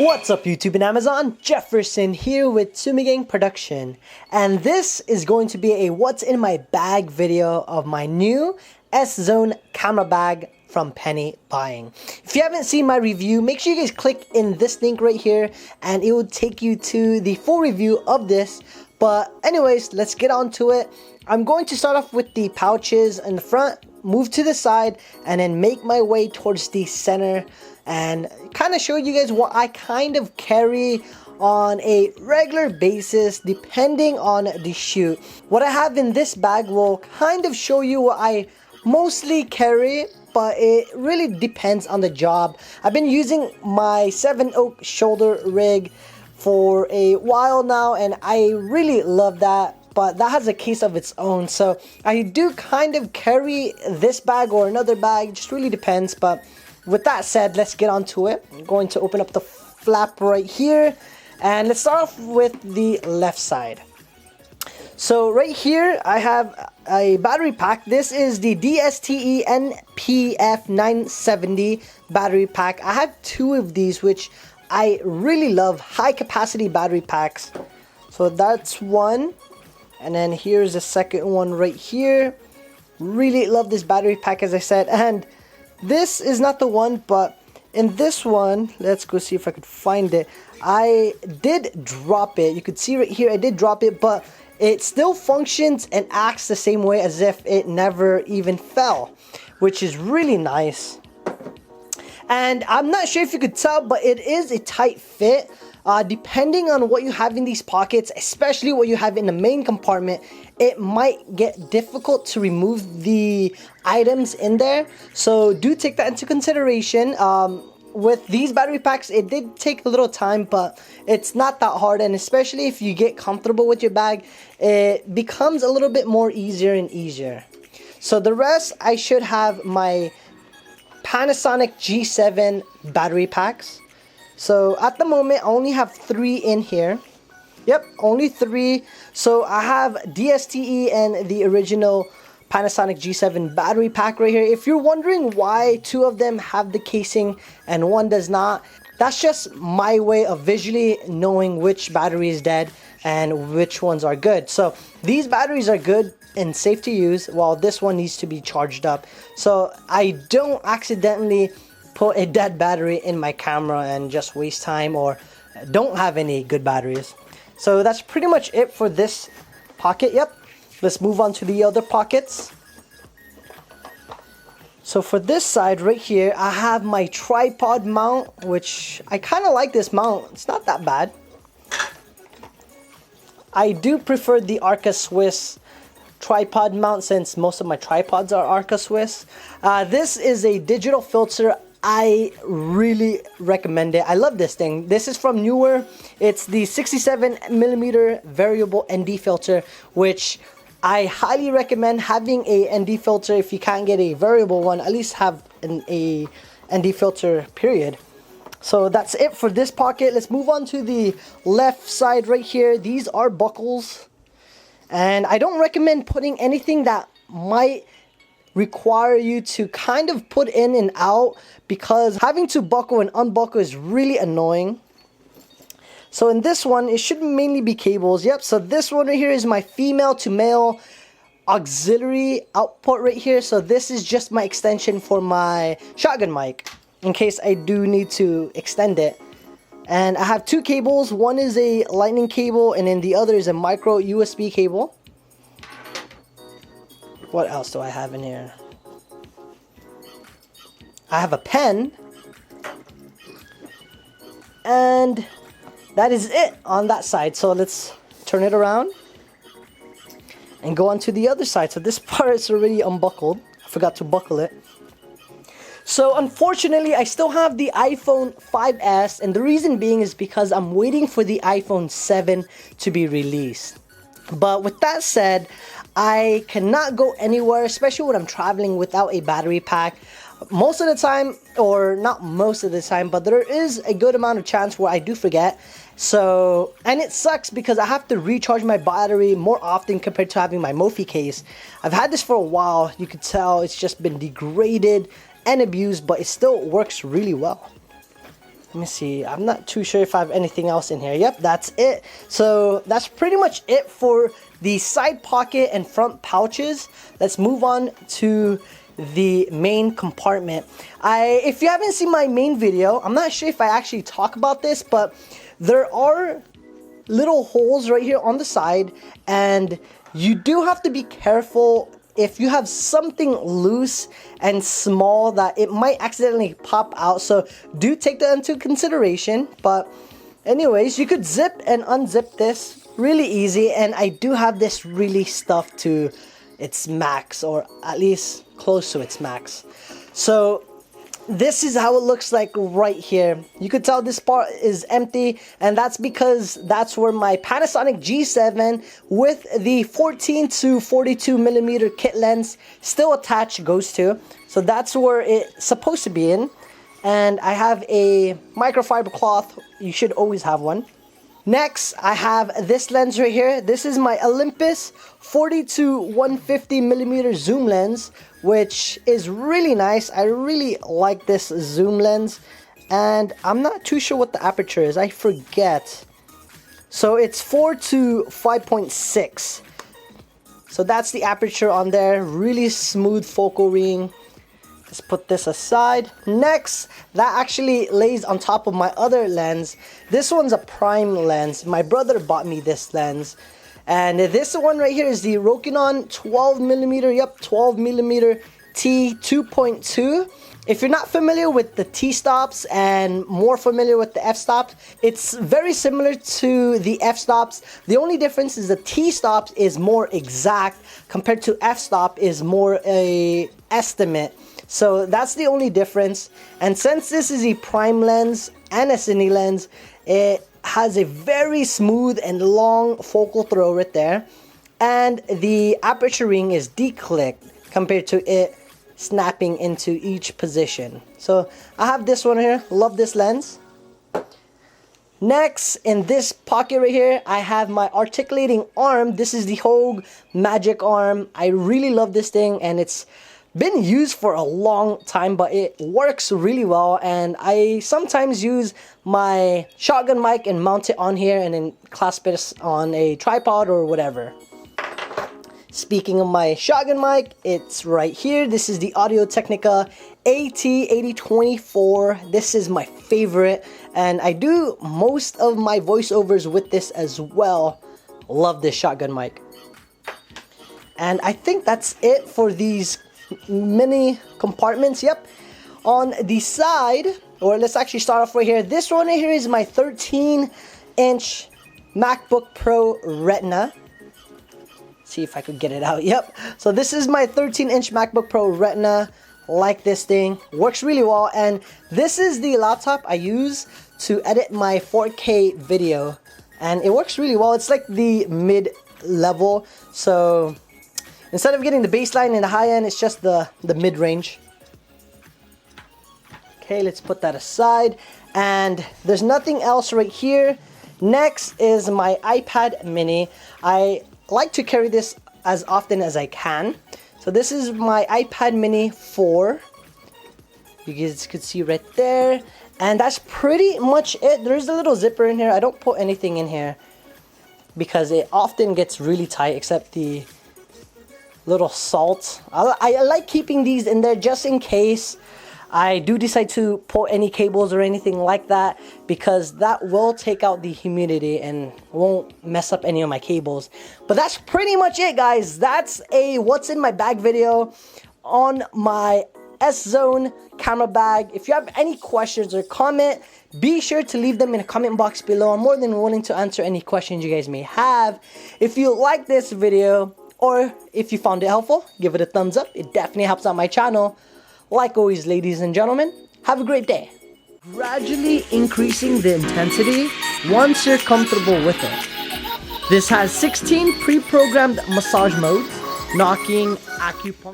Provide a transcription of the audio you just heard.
What's up YouTube and Amazon? Jefferson here with Zomei Production, and this is going to be a what's in my bag video of my new S-Zone camera bag from Penny Buying. If you haven't seen my review, make sure you guys click in this link right here and it will take you to the full review of this. But anyways, let's get on to it. I'm going to start off with the pouches in the front, move to the side, and then make my way towards the center and kind of show you guys what I kind of carry on a regular basis depending on the shoot. What I have in this bag will kind of show you what I mostly carry, but it really depends on the job. I've been using my 7 Oak shoulder rig for a while now and I really love that, but that has a case of its own. So I do kind of carry this bag or another bag, it just really depends. But with that said, let's get on to it. I'm going to open up the flap right here and let's start off with the left side. So right here I have a battery pack. This is the DSTE NPF 970 battery pack. I have two of these which I really love, high capacity battery packs. So that's one, and then here's the second one right here. Really love this battery pack, as I said. And this is not the one, but in this one, let's go see if I could find it. I did drop it. You could see right here I did drop it, but it still functions and acts the same way as if it never even fell, which is really nice. And I'm not sure if you could tell, but it is a tight fit. Depending on what you have in these pockets, especially what you have in the main compartment, it might get difficult to remove the items in there. So do take that into consideration. With these battery packs, it did take a little time, but it's not that hard. And especially if you get comfortable with your bag, it becomes a little bit more easier and easier. So the rest, I should have my Panasonic G7 battery packs. So at the moment I only have 3 in here. Yep, only 3. So I have DSTE and the original Panasonic G7 battery pack right here. If you're wondering why 2 of them have the casing and 1 does not, that's just my way of visually knowing which battery is dead and which ones are good. So these batteries are good and safe to use, while this one needs to be charged up. So I don't accidentally put a dead battery in my camera and just waste time or don't have any good batteries. So that's pretty much it for this pocket. Yep, let's move on to the other pockets. So for this side right here, I have my tripod mount, which I kind of like this mount. It's not that bad. I do prefer the Arca Swiss tripod mount since most of my tripods are Arca Swiss. This is a digital filter. I really recommend it. I love this thing. This is from Newer. It's the 67mm variable ND filter, which I highly recommend having a ND filter. If you can't get a variable one, at least have a ND filter, period. So that's it for this pocket. Let's move on to the left side right here. These are buckles. And I don't recommend putting anything that might require you to kind of put in and out, because having to buckle and unbuckle is really annoying. So in this one, it should mainly be cables. Yep, so this one right here is my female to male auxiliary output right here. So this is just my extension for my shotgun mic in case I do need to extend it. And I have 2 cables. One is a lightning cable and then the other is a micro USB cable. What else do I have in here? I have a pen. And that is it on that side. So let's turn it around and go on to the other side. So this part is already unbuckled. I forgot to buckle it. So unfortunately, I still have the iPhone 5S, and the reason being is because I'm waiting for the iPhone 7 to be released. But with that said, I cannot go anywhere, especially when I'm traveling, without a battery pack. Most of the time, or not most of the time, but there is a good amount of chance where I do forget. So, and it sucks because I have to recharge my battery more often compared to having my Mophie case. I've had this for a while. You could tell it's just been degraded and abused, but it still works really well. Let me see. I'm not too sure if I have anything else in here. Yep, that's it. So that's pretty much it for the side pocket and front pouches. Let's move on to the main compartment. If you haven't seen my main video, I'm not sure if I actually talk about this, but there are little holes right here on the side, and you do have to be careful. If you have something loose and small, that it might accidentally pop out, so do take that into consideration. But anyways, you could zip and unzip this really easy, and I do have this really stuffed to its max, or at least close to its max. So this is how it looks like right here. You could tell this part is empty, and that's because that's where my Panasonic G7 with the 14 to 42 millimeter kit lens still attached goes to. So that's where it's supposed to be in. And I have a microfiber cloth. You should always have one. Next, I have this lens right here. This is my Olympus 40 to 150 millimeter zoom lens, which is really nice. I really like this zoom lens, and I'm not too sure what the aperture is. I forget. So it's 4 to 5.6. So that's the aperture on there. Really smooth focal ring. Let's put this aside. Next, that actually lays on top of my other lens. This one's a prime lens. My brother bought me this lens. And this one right here is the Rokinon 12 millimeter, yep, 12 millimeter T2.2. If you're not familiar with the T-stops and more familiar with the f-stops, it's very similar to the f-stops. The only difference is the T-stops is more exact compared to f-stop is more a estimate. So that's the only difference. And since this is a prime lens and a cine lens, it has a very smooth and long focal throw right there. And the aperture ring is declicked compared to it snapping into each position. So I have this one here. Love this lens. Next, in this pocket right here, I have my articulating arm. This is the Hogue Magic Arm. I really love this thing, and it's been used for a long time, but it works really well. And I sometimes use my shotgun mic and mount it on here and then clasp it on a tripod or whatever. Speaking of my shotgun mic, it's right here. This is the Audio-Technica AT8024. This is my favorite, and I do most of my voiceovers with this as well. Love this shotgun mic. And I think that's it for these mini compartments. Yep. On the side, or let's actually start off right here. This one right here is my 13-inch MacBook Pro Retina. See if I could get it out. Yep. So this is my 13-inch MacBook Pro Retina. Like this thing. Works really well. And this is the laptop I use to edit my 4K video. And it works really well. It's like the mid-level. So instead of getting the baseline and the high end, it's just the mid-range. Okay, let's put that aside. And there's nothing else right here. Next is my iPad mini. I like to carry this as often as I can. So this is my iPad mini 4. You guys could see right there. And that's pretty much it. There's a little zipper in here. I don't put anything in here because it often gets really tight, except the little salt. I like keeping these in there just in case I do decide to pull any cables or anything like that, because that will take out the humidity and won't mess up any of my cables. But that's pretty much it, guys. That's a what's in my bag video on my S-Zone camera bag. If you have any questions or comment, be sure to leave them in the comment box below. I'm more than willing to answer any questions you guys may have. If you like this video, or if you found it helpful, give it a thumbs up. It definitely helps out my channel. Like always, ladies and gentlemen, have a great day. Gradually increasing the intensity once you're comfortable with it. This has 16 pre-programmed massage modes, knocking, acupuncture.